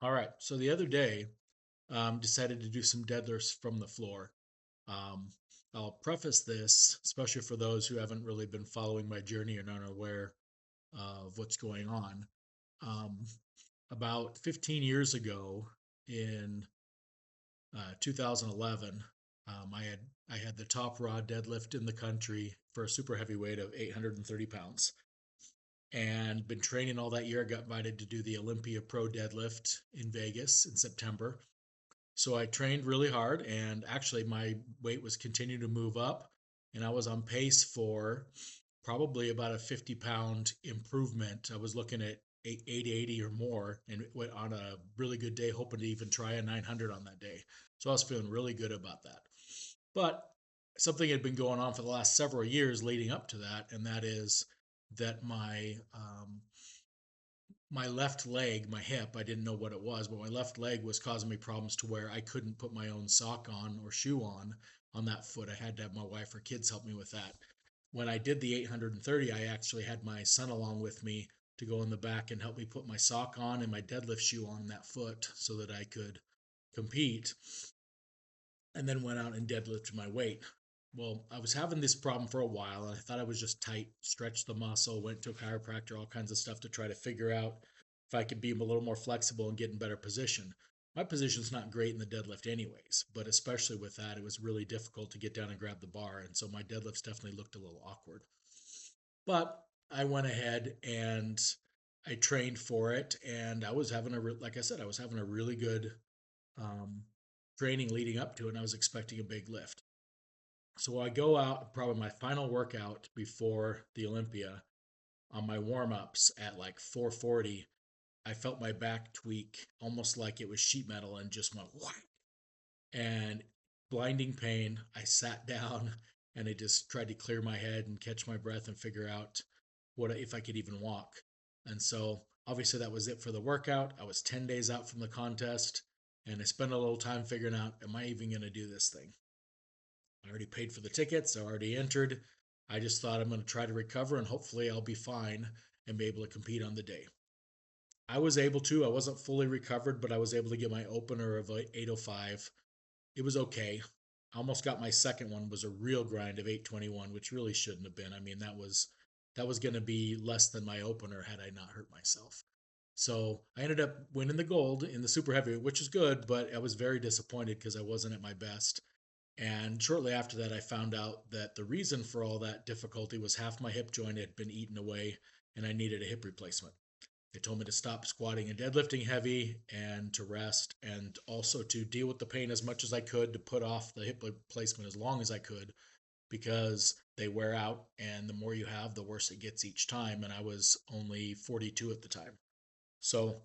All right. So the other day, decided to do some deadlifts from the floor. Um, I'll preface this, especially for those who haven't really been following my journey and aren't aware of what's going on. Um, about 15 years ago, in 2011, I had the top raw deadlift in the country for a super heavy weight of 830 pounds, and been training all that year. I got invited to do the Olympia Pro Deadlift in Vegas in September. So I trained really hard, and actually my weight was continuing to move up, and I was on pace for probably about a 50-pound improvement. I was looking at 880 or more, and went on a really good day, hoping to even try a 900 on that day. So I was feeling really good about that. But something had been going on for the last several years leading up to that, and that is that my left leg, my hip, I didn't know what it was, but my left leg was causing me problems to where I couldn't put my own sock on or shoe on that foot. I had to have my wife or kids help me with that. When I did the 830, I actually had my son along with me to go in the back and help me put my sock on and my deadlift shoe on that foot so that I could compete, and then went out and deadlifted my weight. Well, I was having this problem for a while, and I thought I was just tight, stretched the muscle, went to a chiropractor, all kinds of stuff to try to figure out if I could be a little more flexible and get in better position. My position's not great in the deadlift anyways, but especially with that, it was really difficult to get down and grab the bar, and so my deadlifts definitely looked a little awkward. But I went ahead and I trained for it, and I was having like I said, I was having a really good um, training leading up to it, and I was expecting a big lift. So I go out, probably my final workout before the Olympia, on my warm ups at like 440. I felt my back tweak almost like it was sheet metal and just went whack, and blinding pain. I sat down and I just tried to clear my head and catch my breath and figure out what if I could even walk. And so obviously that was it for the workout. I was 10 days out from the contest, and I spent a little time figuring out, am I even going to do this thing? I already paid for the tickets, I already entered. I just thought I'm going to try to recover and hopefully I'll be fine and be able to compete on the day. I was able to. I wasn't fully recovered, but I was able to get my opener of 805. It was okay. I almost got my second one, was a real grind of 821, which really shouldn't have been. I mean, that was going to be less than my opener had I not hurt myself. So I ended up winning the gold in the super heavy, which is good, but I was very disappointed because I wasn't at my best. And shortly after that, I found out that the reason for all that difficulty was half my hip joint had been eaten away and I needed a hip replacement. They told me to stop squatting and deadlifting heavy and to rest, and also to deal with the pain as much as I could, to put off the hip replacement as long as I could, because they wear out, and the more you have, the worse it gets each time. And I was only 42 at the time. So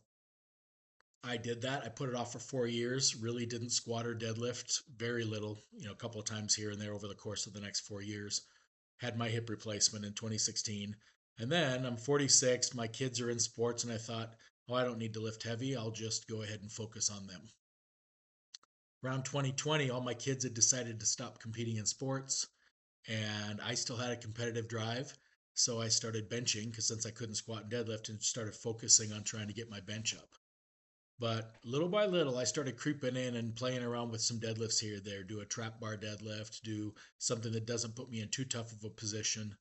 I did that. I put it off for 4 years, really didn't squat or deadlift, very little, a couple of times here and there over the course of the next 4 years. Had my hip replacement in 2016. And then I'm 46, my kids are in sports, and I thought, oh, I don't need to lift heavy. I'll just go ahead and focus on them. Around 2020, all my kids had decided to stop competing in sports, and I still had a competitive drive. So I started benching, because since I couldn't squat and deadlift, and started focusing on trying to get my bench up. But little by little, I started creeping in and playing around with some deadlifts here or there. Do a trap bar deadlift, do something that doesn't put me in too tough of a position.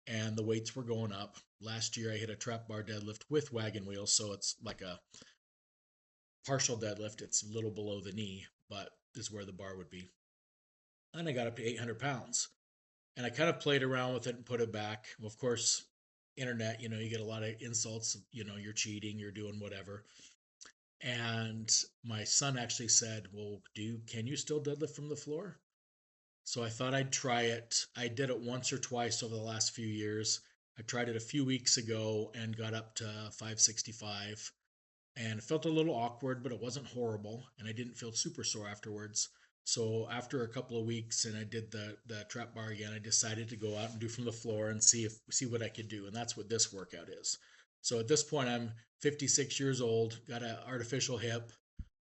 And the weights were going up. Last year, I hit a trap bar deadlift with wagon wheels. So it's like a partial deadlift. It's a little below the knee, but is where the bar would be. And I got up to 800 pounds. And I kind of played around with it and put it back. Well, of course, internet, you get a lot of insults. You're cheating, you're doing whatever. And my son actually said, "Well, can you still deadlift from the floor?" So I thought I'd try it. I did it once or twice over the last few years. I tried it a few weeks ago and got up to 565, and it felt a little awkward, but it wasn't horrible, and I didn't feel super sore afterwards. So after a couple of weeks and I did the trap bar again, I decided to go out and do from the floor and see what I could do, and that's what this workout is. So at this point, I'm 56 years old, got an artificial hip.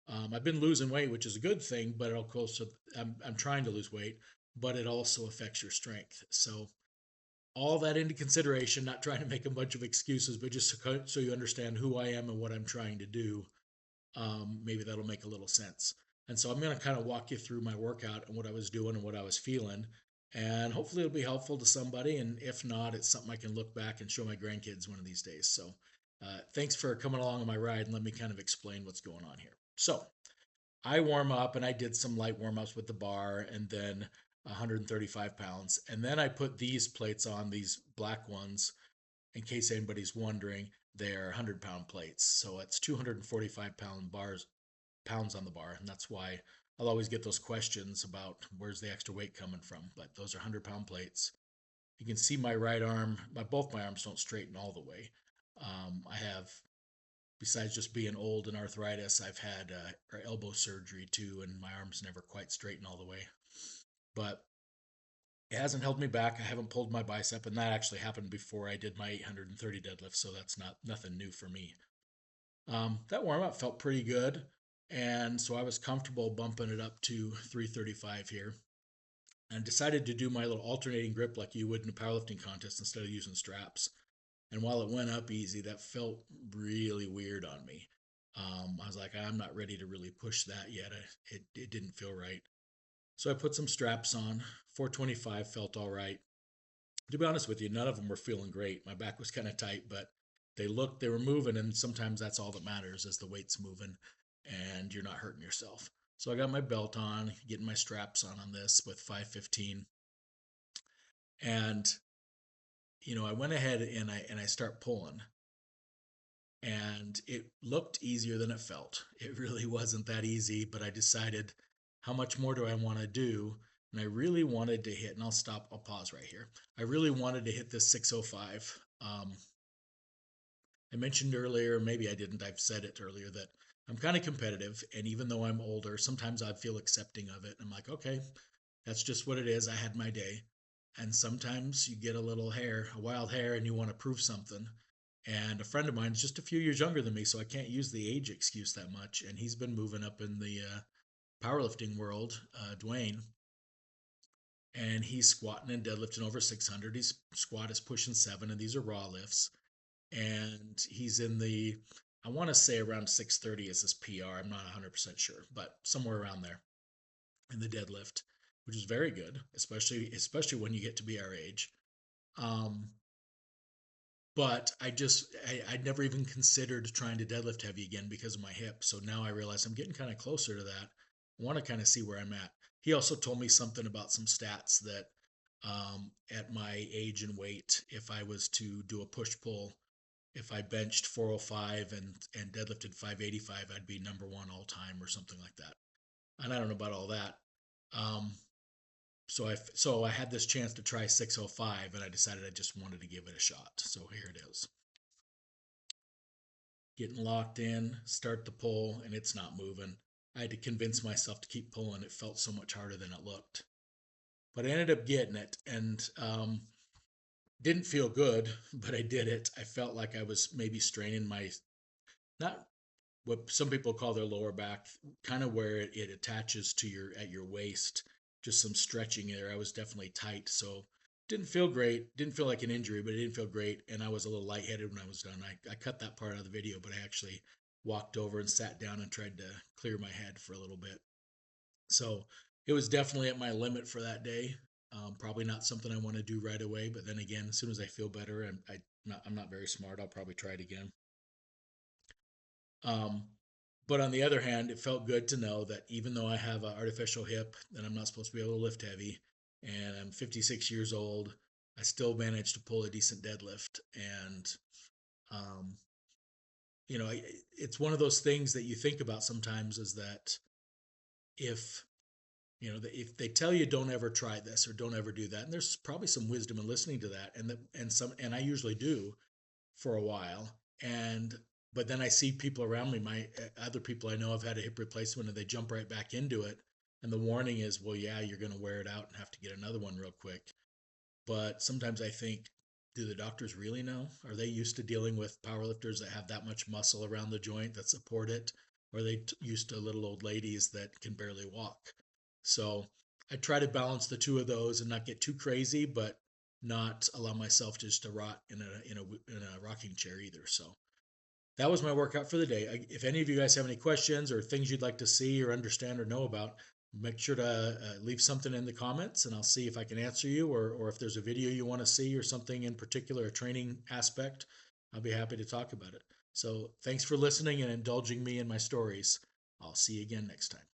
I've been losing weight, which is a good thing, but it also I'm trying to lose weight, but it also affects your strength. So all that into consideration, not trying to make a bunch of excuses, but just so you understand who I am and what I'm trying to do. maybe that'll make a little sense. And so I'm going to kind of walk you through my workout and what I was doing and what I was feeling. And hopefully it'll be helpful to somebody. And if not, it's something I can look back and show my grandkids one of these days. So thanks for coming along on my ride and let me kind of explain what's going on here. So I warm up and I did some light warm ups with the bar and then 135 pounds. And then I put these plates on, these black ones, in case anybody's wondering. They're 100-pound plates. So it's 245 pounds on the bar. And that's why I'll always get those questions about where's the extra weight coming from. But those are 100-pound plates. You can see my right arm, both my arms don't straighten all the way. I have, besides just being old and arthritis, I've had elbow surgery too, and my arms never quite straighten all the way. But it hasn't held me back. I haven't pulled my bicep, and that actually happened before I did my 830 deadlift, so that's nothing new for me. That warm up felt pretty good, and so I was comfortable bumping it up to 335 here, and decided to do my little alternating grip like you would in a powerlifting contest instead of using straps. And while it went up easy, that felt really weird on me. I was like, I'm not ready to really push that yet. It didn't feel right. So I put some straps on. 425 felt all right. To be honest with you, none of them were feeling great. My back was kind of tight, but they were moving, and sometimes that's all that matters is the weight's moving and you're not hurting yourself. So I got my belt on, getting my straps on this with 515. And I went ahead and I start pulling, and it looked easier than it felt. It really wasn't that easy, but I decided, how much more do I want to do? And I really wanted to hit, and I'll pause right here. I really wanted to hit this 605. I mentioned earlier, maybe I didn't, I've said it earlier, that I'm kind of competitive. And even though I'm older, sometimes I feel accepting of it. I'm like, okay, that's just what it is. I had my day. And sometimes you get a wild hair, and you want to prove something. And a friend of mine is just a few years younger than me, so I can't use the age excuse that much. And he's been moving up in the powerlifting world, Dwayne, and he's squatting and deadlifting over 600. His squat is pushing 7, and these are raw lifts. And he's in the, I want to say around 630 is his PR. I'm not 100% sure, but somewhere around there in the deadlift, which is very good, especially when you get to be our age. Um, but I'd never even considered trying to deadlift heavy again because of my hip. So now I realize I'm getting kind of closer to that. I want to kind of see where I'm at. He also told me something about some stats that at my age and weight, if I was to do a push pull, if I benched 405 and deadlifted 585, I'd be number one all time or something like that. And I don't know about all that. Um, so I had this chance to try 605, and I decided I just wanted to give it a shot. So here it is. Getting locked in, start the pull, and it's not moving. I had to convince myself to keep pulling. It felt so much harder than it looked. But I ended up getting it, and didn't feel good, but I did it. I felt like I was maybe straining not what some people call their lower back, kind of where it attaches to your waist. Just some stretching there. I was definitely tight, so didn't feel great. Didn't feel like an injury, but it didn't feel great. And I was a little lightheaded when I was done. I cut that part out of the video, but I actually walked over and sat down and tried to clear my head for a little bit. So it was definitely at my limit for that day. Probably not something I want to do right away, but then again, as soon as I feel better, I'm not very smart. I'll probably try it again. Um, but on the other hand, it felt good to know that even though I have an artificial hip and I'm not supposed to be able to lift heavy, and I'm 56 years old, I still managed to pull a decent deadlift. And, um, it's one of those things that you think about sometimes, is that if, if they tell you don't ever try this or don't ever do that, and there's probably some wisdom in listening to that, and I usually do for a while. And but then I see people around me, my other people I know have had a hip replacement, and they jump right back into it. And the warning is, well, yeah, you're going to wear it out and have to get another one real quick. But sometimes I think, do the doctors really know? Are they used to dealing with powerlifters that have that much muscle around the joint that support it? Or are they used to little old ladies that can barely walk? So I try to balance the two of those and not get too crazy, but not allow myself just to rot in a rocking chair either. So that was my workout for the day. If any of you guys have any questions or things you'd like to see or understand or know about, make sure to leave something in the comments, and I'll see if I can answer you, or if there's a video you want to see or something in particular, a training aspect, I'll be happy to talk about it. So thanks for listening and indulging me in my stories. I'll see you again next time.